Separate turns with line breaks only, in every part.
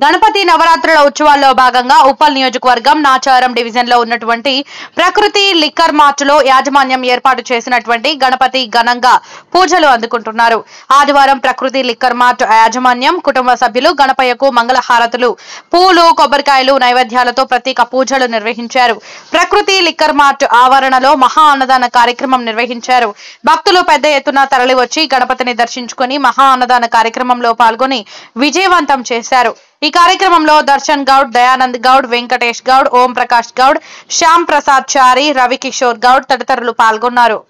గణపతి నవరాత్రుల ఉత్సవాల్లో భాగంగా ఉప్పల్ నియోజకవర్గం నాచారం డివిజన్ లో ఉన్నటువంటి ప్రకృతి లిక్కర్ మార్ట్ లో యాజమాన్యం ఏర్పాటు చేసినటువంటి గణపతి ఘనంగా పూజలు అందుకుంటున్నారు. ఆదివారం ప్రకృతి లిక్కర్ మార్ట్ యాజమాన్యం కుటుంబ సభ్యులు గణపయ్యకు మంగళహారతులు, పూలు, కొబ్బరికాయలు నైవేద్యాలతో ప్రత్యేక పూజలు నిర్వహించారు. ప్రకృతి లిక్కర్ మార్ట్ ఆవరణలో మహా అన్నదాన కార్యక్రమం నిర్వహించారు. భక్తులు పెద్ద ఎత్తున తరలివచ్చి గణపతిని దర్శించుకుని మహా అన్నదాన కార్యక్రమంలో పాల్గొని విజయవంతం చేశారు. ఈ కార్యక్రమంలో దర్శన్ గౌడ్, దయానంద్ గౌడ్, వెంకటేష్ గౌడ్, ఓం ప్రకాష్ గౌడ్, శ్యామ్ ప్రసాద్ చారి, రవికిషోర్ గౌడ్ తదితరులు పాల్గొన్నారు.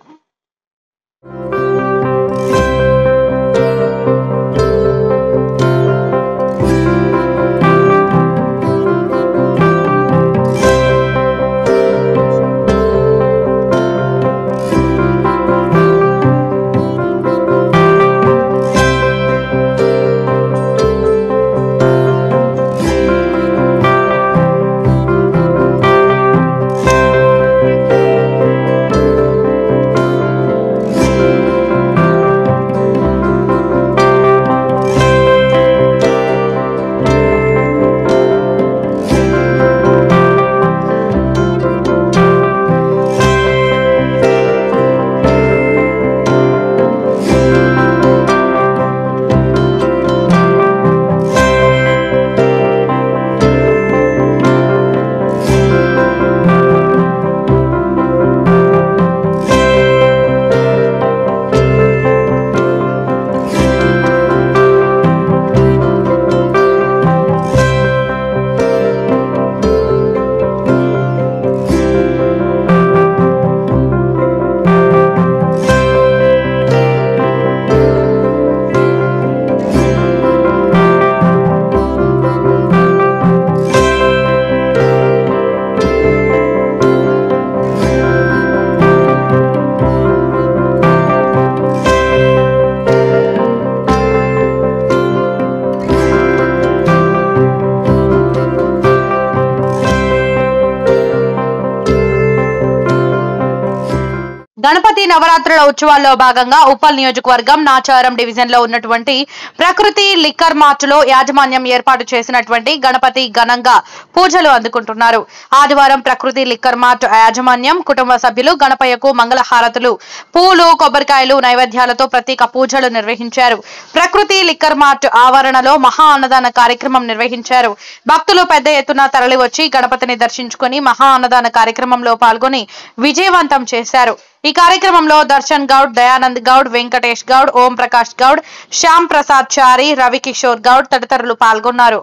గణపతి నవరాత్రుల ఉత్సవాల్లో భాగంగా ఉప్పల్ నియోజకవర్గం నాచారం డివిజన్ లో ఉన్నటువంటి ప్రకృతి లిక్కర్ మార్ట్ లో యాజమాన్యం ఏర్పాటు చేసినటువంటి గణపతి ఘనంగా పూజలు అందుకుంటున్నారు. ఆదివారం ప్రకృతి లిక్కర్ మార్ట్ యాజమాన్యం కుటుంబ సభ్యులు గణపయ్యకు మంగళహారతులు, పూలు, కొబ్బరికాయలు నైవేద్యాలతో ప్రత్యేక పూజలు నిర్వహించారు. ప్రకృతి లిక్కర్ మార్ట్ ఆవరణలో మహా అన్నదాన కార్యక్రమం నిర్వహించారు. భక్తులు పెద్ద ఎత్తున తరలివచ్చి గణపతిని దర్శించుకుని మహా అన్నదాన కార్యక్రమంలో పాల్గొని విజయవంతం చేశారు. ఈ కార్యక్రమంలో దర్శన్ గౌడ్, దయానంద్ గౌడ్, వెంకటేష్ గౌడ్, ఓం ప్రకాష్ గౌడ్, శ్యామ్ ప్రసాద్ చారి, రవికిషోర్ గౌడ్ తదితరులు పాల్గొన్నారు.